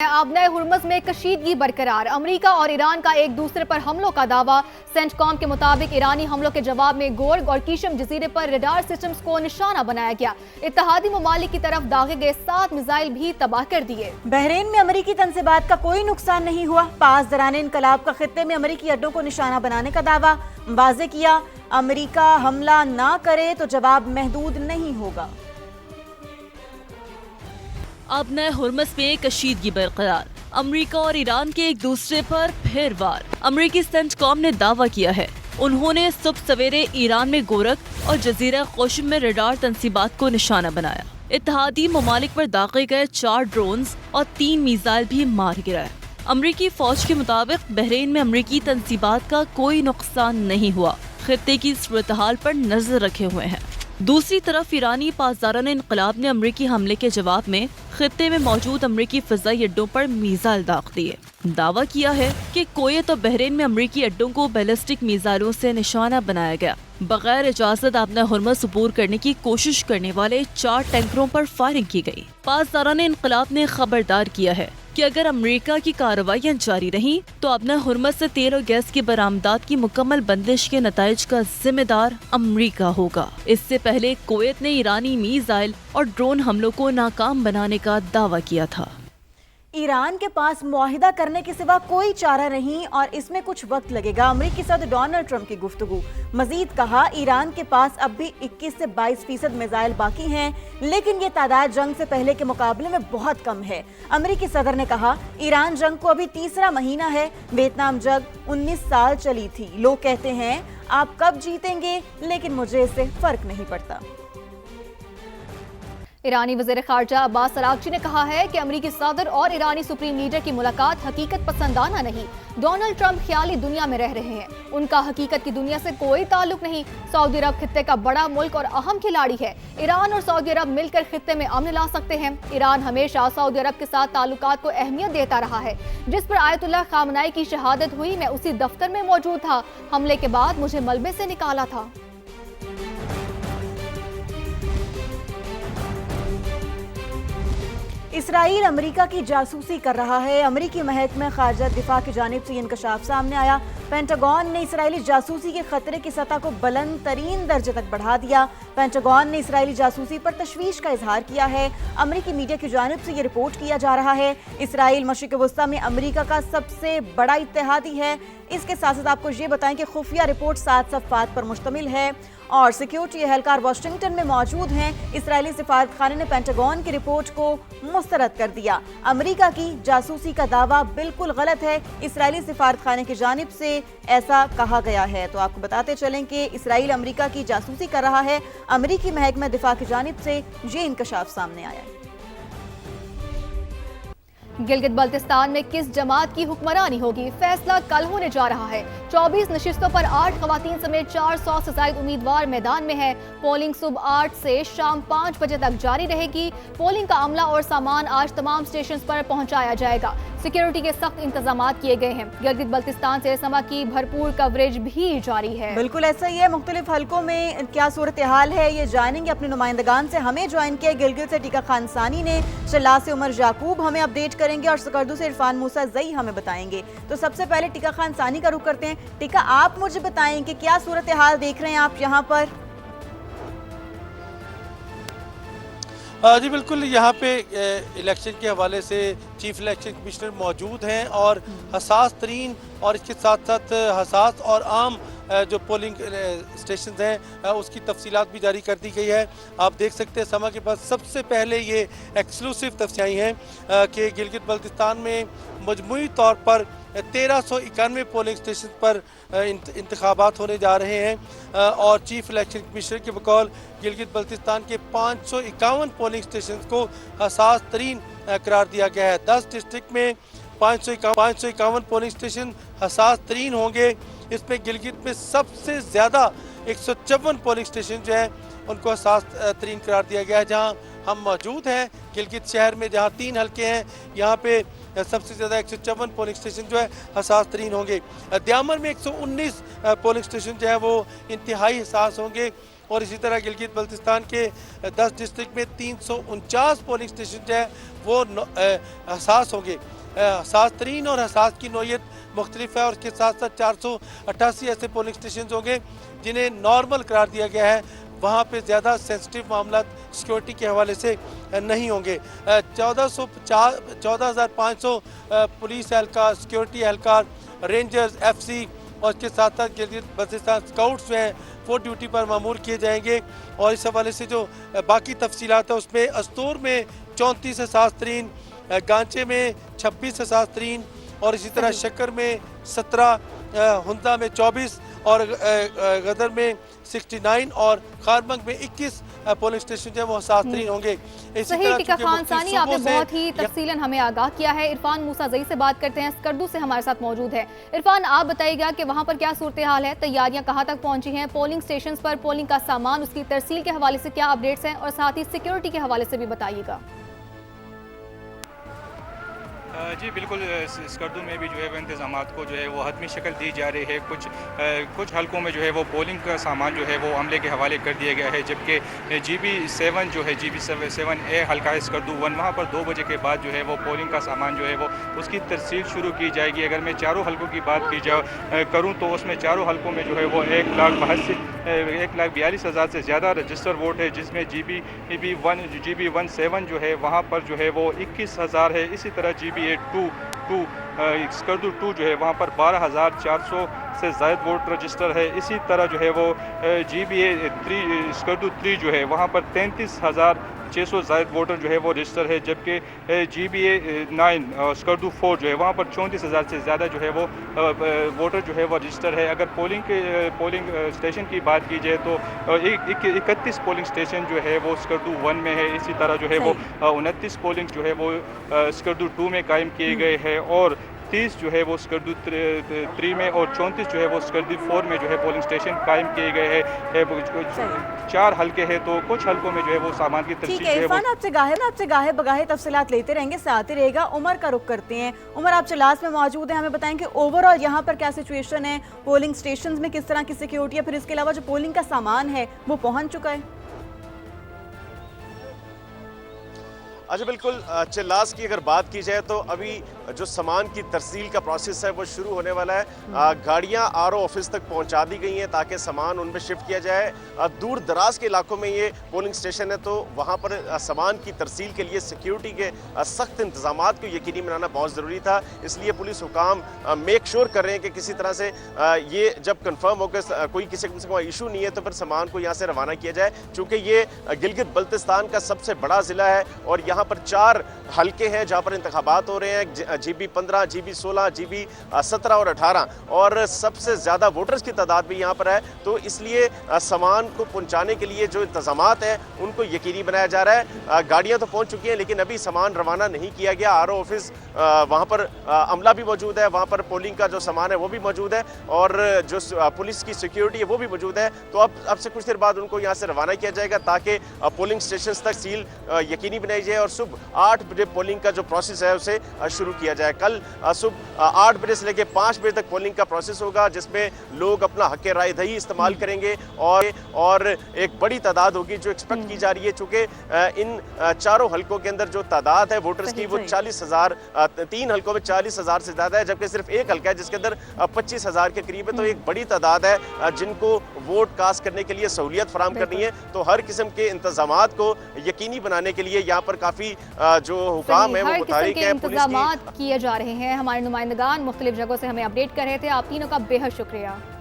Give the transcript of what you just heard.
आबना Hormuz में कशीदगी बरकरार। America और ईरान का एक दूसरे पर हमलों का दावा। सेंटकॉम के मुताबिक ईरानी हमलों के जवाब में गोर्ग और कीशम जजीरे पर रडार सिस्टम्स को निशाना बनाया गया। इत्तेहादी ममालिक की तरफ दागे गए 7 मिसाइल भी तबाह कर दिए। बहरीन में अमेरिकी तनसीबात का कोई नुकसान नहीं हुआ। पास दौरान इनकलाब का खित्ते में अमेरिकी अड्डों को निशाना बनाने का दावा वाज़े किया। अमेरिका हमला ना करे तो जवाब महदूद नहीं होगा। आबना हुर्मुज़ में कशीदगी बरकरार। अमेरिका और ईरान के एक दूसरे पर फिर वार। अमेरिकी सेंटकॉम ने दावा किया है उन्होंने सुबह सवेरे ईरान में गोरख और जजीरा क़ुश्म में रडार तनसीबात को निशाना बनाया। इत्तेहादी ममालिक पर दागे गए 4 ड्रोन्स और 3 मिसाइल भी मार गिराए। अमेरिकी फौज के मुताबिक बहरीन में अमेरिकी तनसीबात का कोई नुकसान नहीं हुआ। खित्ते की सूरत हाल पर नजर रखे हुए हैं। दूसरी तरफ ईरानी पासदारान इनकलाब ने अमेरिकी हमले के जवाब में खित्ते में मौजूद अमेरिकी फ़िज़ाई अड्डों पर मिसाइल दाग दिए। दावा किया है कि कुवैत और बहरीन में अमेरिकी अड्डों को बैलिस्टिक मिसाइलों से निशाना बनाया गया। बगैर इजाजत आबना हुर्मुज़ अबूर करने की कोशिश करने वाले 4 टैंकरों पर फायरिंग की गई। पासदारान इनकलाब ने खबरदार किया है कि अगर अमेरिका की कार्रवाइयाँ जारी रहीं तो आबना हुर्मुज़ से तेल और गैस की बरामदात की मुकम्मल बंदिश के नताइज का जिम्मेदार अमेरिका होगा। इससे पहले कुवैत ने ईरानी मिसाइल और ड्रोन हमलों को नाकाम बनाने का दावा किया था। ईरान के पास मुआहिदा करने के सिवा कोई चारा नहीं और इसमें कुछ वक्त लगेगा। अमेरिकी सदर डोनाल्ड ट्रंप की गुफ्तगू। मजीद कहा ईरान के पास अब भी 21 से 22% मिसाइल बाकी हैं, लेकिन ये तादाद जंग से पहले के मुकाबले में बहुत कम है। अमेरिकी सदर ने कहा ईरान जंग को अभी तीसरा महीना है। वियतनाम जंग 19 साल चली थी। लोग कहते हैं आप कब जीतेंगे, लेकिन मुझे इससे फर्क नहीं पड़ता। ईरानी वज़ीर ख़ारजा अब्बास अराग़ची ने कहा है कि अमेरिकी सदर और ईरानी सुप्रीम लीडर की मुलाकात हकीकत पसंदाना नहीं। डोनाल्ड ट्रंप ख्याली दुनिया में रह रहे हैं, उनका हकीकत की दुनिया से कोई ताल्लुक नहीं। सऊदी अरब खित्ते का बड़ा मुल्क और अहम खिलाड़ी है। ईरान और सऊदी अरब मिलकर खित्ते में अमन ला सकते हैं। ईरान हमेशा सऊदी अरब के साथ ताल्लुकात को अहमियत देता रहा है। जिस पर आयतुल्लाह खामनाई की शहादत हुई, मैं उसी दफ्तर में मौजूद था। हमले के बाद मुझे मलबे से निकाला था। इसराइल अमेरिका की जासूसी कर रहा है। अमेरिकी महकमा ख़ारजा दिफा की जानिब से इंकशाफ सामने आया। पेंटागन ने इसराइली जासूसी के खतरे की सतह को बुलंद तरीन दर्जे तक बढ़ा दिया। पेंटागन ने इसराइली जासूसी पर तशवीश का इजहार किया है। अमेरिकी मीडिया की जानिब से ये रिपोर्ट किया जा रहा है इसराइल मशरिक़ वस्ता में अमेरिका का सबसे बड़ा इत्तेहादी है। इसके साथ साथ आपको ये बताएं कि खुफिया रिपोर्ट 7 सफ़ात पर मुश्तमिल है और सिक्योरिटी एहलकार वाशिंगटन में मौजूद हैं। इसराइली सिफारत खाने ने पेंटागन की रिपोर्ट को मुस्तरद कर दिया। अमेरिका की जासूसी का दावा बिल्कुल गलत है। इसराइली सिफारत खाने की जानिब से ऐसा कहा गया है। तो आपको बताते चलें कि इसराइल अमेरिका की जासूसी कर रहा है। अमेरिकी महकमा दिफा की जानिब से ये इंकशाफ सामने आया है। गिलगित बल्तिस्तान में किस जमात की हुक्मरानी होगी, फैसला कल होने जा रहा है। 24 नशिस्तों पर 8 खवातीन समेत 400 से ज्यादा उम्मीदवार मैदान में है। पोलिंग सुबह 8 से शाम 5 बजे तक जारी रहेगी। पोलिंग का अमला और सामान आज तमाम स्टेशन पर पहुंचाया जाएगा। सिक्योरिटी के सख्त इंतजाम किए गए हैं। गिलगित बल्तिस्तान से समा की भरपूर कवरेज भी जारी है। बिल्कुल ऐसा ही है। मुख्तलिफ हलकों में क्या सूरत हाल है ये जानेंगे अपने नुमाइंदगान से। हमें ज्वाइन किया गिलगित से टीका खान सानी ने, शल्ला से उमर याकूब हमें अपडेट करेंगे और सकर्दू से इरफान मूसा जई हमें बताएंगे। तो सबसे पहले टीका खान सानी का रुख करते हैं। टीका, आप मुझे बताएं कि क्या सूरत हाल देख रहे हैं आप यहाँ पर? जी बिल्कुल, यहाँ पे इलेक्शन के हवाले से चीफ इलेक्शन कमिश्नर मौजूद हैं और हसास तरीन और इसके साथ साथ हसास और आम जो पोलिंग स्टेशन हैं उसकी तफसीलात भी जारी कर दी गई है। आप देख सकते हैं समा के पास सबसे पहले ये एक्सक्लूसिव तफसीलात हैं कि गिलगित बल्तिस्तान में मजमूई तौर पर 1391 पोलिंग स्टेशन पर इंतखाबात होने जा रहे हैं और चीफ इलेक्शन कमिश्नर के बकौल गिलगित बल्तिस्तान के 551 पोलिंग स्टेशन को हसास तरीन करार दिया गया है। 10 डिस्ट्रिक्ट में 551 पोलिंग स्टेशन हसास तरीन होंगे। इसमें गिलगित में सबसे ज़्यादा 154 पोलिंग स्टेशन जो हैं उनको हसास तरीन करार दिया गया है। जहाँ हम मौजूद हैं गिलगित शहर में, जहाँ 3 हल्के हैं, यहाँ पे सबसे ज़्यादा 154 पोलिंग स्टेशन जो है हसास तरीन होंगे। द्यामर में 119 पोलिंग स्टेशन जो है वो इंतहाई हसास होंगे और इसी तरह गिलगित बल्तिस्तान के 10 डिस्ट्रिक्ट में 349 पोलिंग स्टेशन है वो हसास होंगे। हसास तरीन और हसास की नोयत मुख्तलिफ है और इसके साथ साथ 488 ऐसे पोलिंग स्टेशन होंगे जिन्हें नॉर्मल करार दिया गया है। वहाँ पे ज़्यादा सेंसिटिव मामला सिक्योरिटी के हवाले से नहीं होंगे। 14,500 पुलिस एहलकार, सिक्योरिटी एहलकार, रेंजर्स, FC और इसके साथ साथ गिलगित बल्तिस्तान स्काउट्स जो हैं वो ड्यूटी पर मामूर किए जाएंगे। और इस हवाले से जो बाकी तफसीलात है उसमें अस्तूर में 34 हसास तरीन, गांचे में 26 हसास तरीन और इसी तरह शक्कर में 17, हुंदा में 24 और गदर में 69 और खारमंग में 21 पोलिंग स्टेशन जो है वो हसास तरीन होंगे। सही टिका खान सानी, आपने बहुत ही तफसीलन हमें आगाह किया है। इरफान मूसा जई से बात करते हैं, स्कर्दू से हमारे साथ मौजूद है। इरफान, आप बताइएगा कि वहां पर क्या सूरत हाल है, तैयारियां कहां तक पहुंची हैं, पोलिंग स्टेशन पर पोलिंग का सामान, उसकी तरसील के हवाले से क्या अपडेट्स हैं और साथ ही सिक्योरिटी के हवाले से भी बताइएगा। जी बिल्कुल, स्कर्दू में भी जो है वो इंतज़ामात को जो है वो हतमी शक्ल दी जा रही है। कुछ हलकों में जो है वो पोलिंग का सामान जो है वो अमले के हवाले कर दिया गया है, जबकि GB7 जो है GB7A हल्का है स्कर्दू 1, वहाँ पर 2 बजे के बाद जो है वो पोलिंग का सामान जो है वो उसकी तरसील शुरू की जाएगी। अगर मैं चारों हलकों की बात करूँ तो उसमें चारों हलकों में जो है वो 1,42,000 से ज़्यादा रजिस्टर वोट है, जिसमें GB17 जो है वहाँ पर जो है वो 21,000 है। इसी तरह GB2 स्कर्दू 2 जो है वहाँ पर 12,400 से ज़ायद वोट रजिस्टर है। इसी तरह जो है वो GB3 स्कर्दू 3 जो है वहाँ पर 33,600 ज़ायद वोटर जो है वो रजिस्टर है, जबकि GB9 स्कर्दू 4 जो है वहाँ पर 34,000 से ज़्यादा जो है वो वोटर जो है वो रजिस्टर है। अगर पोलिंग स्टेशन की बात की जाए तो 31 पोलिंग स्टेशन जो है वो स्कर्दू 1 में है। इसी तरह जो है वो 29 पोलिंग जो है वो स्कर्दू 2 में कायम किए गए हैं और 30 जो है वो स्कर्दू 3 में और 34 जो है वो स्कर्दू 4 में जो है पोलिंग स्टेशन कायम किए गए हैं। 4 हल्के हैं तो कुछ हल्कों में जो है वो सामान की तरसील ठीक है। इरफान, आपसे गाहे बगाहे तफसीलात लेते रहेंगे, साथ ही रहेगा। उमर का रुख करते हैं। उमर, आप चलास में मौजूद हैं, हमें बताएं कि ओवरऑल यहाँ पर क्या सिचुएशन है, पोलिंग स्टेशन में किस तरह की सिक्योरिटी है, फिर इसके अलावा जो पोलिंग का सामान है वो पहुँच चुका है? अच्छा, बिल्कुल। चिल्लास की अगर बात की जाए तो अभी जो सामान की तरसील का प्रोसेस है वो शुरू होने वाला है। गाड़ियां RO ऑफिस तक पहुंचा दी गई हैं ताकि सामान उनमें शिफ्ट किया जाए। दूर दराज के इलाकों में ये पोलिंग स्टेशन है तो वहां पर सामान की तरसील के लिए सिक्योरिटी के सख्त इंतजामात को यकीनी बनाना बहुत ज़रूरी था। इसलिए पुलिस हुकाम मेक श्योर कर रहे हैं कि किसी तरह से ये जब कन्फर्म होकर कोई किसी किस्म का इशू नहीं है तो फिर सामान को यहाँ से रवाना किया जाए, चूँकि ये गिलगित बल्तिस्तान का सबसे बड़ा ज़िला है और यहाँ पर 4 हल्के हैं जहाँ पर इंतखाबात हो रहे हैं। GB15, GB16, GB17 और 18 और सबसे ज़्यादा वोटर्स की तादाद भी यहाँ पर है। तो इसलिए सामान को पहुँचाने के लिए जो इंतजामात हैं उनको यकीनी बनाया जा रहा है। गाड़ियाँ तो पहुँच चुकी हैं लेकिन अभी सामान रवाना नहीं किया गया। RO ऑफिस वहाँ पर अमला भी मौजूद है, वहाँ पर पोलिंग का जो सामान है वो भी मौजूद है और जो पुलिस की सिक्योरिटी है वो भी मौजूद है। तो अब से कुछ देर बाद उनको यहाँ से रवाना किया जाएगा ताकि पोलिंग स्टेशन तक सील यकीनी बनाई जाए और सुबह 8 बजे पोलिंग का जो प्रोसेस है उसे शुरू किया जाए। कल सुबह 8 बजे से लेकर 5 बजे तक पोलिंग का प्रोसेस होगा जिसमें लोग अपना हक़ राय दही इस्तेमाल करेंगे और एक बड़ी तादाद होगी जो एक्सपेक्ट की जा रही है, चूँकि इन चारों हल्कों के अंदर जो तादाद है वोटर्स की वो 40,000, 3 हल्कों में 40,000 से ज़्यादा है, जबकि सिर्फ एक हल्का है जिसके अंदर 25,000 के करीब है। तो एक बड़ी तादाद है जिनको वोट कास्ट करने के लिए सहूलियत फराम करनी है। तो हर किस्म के इंतजामात को यकीनी बनाने के लिए यहाँ पर काफ़ी जो हुकाम है वो मुताबिक है, इंतजामात किए जा रहे हैं। हमारे नुमाइंदगान मुख्तलिफ जगहों से हमें अपडेट कर रहे थे। आप तीनों का बेहद शुक्रिया।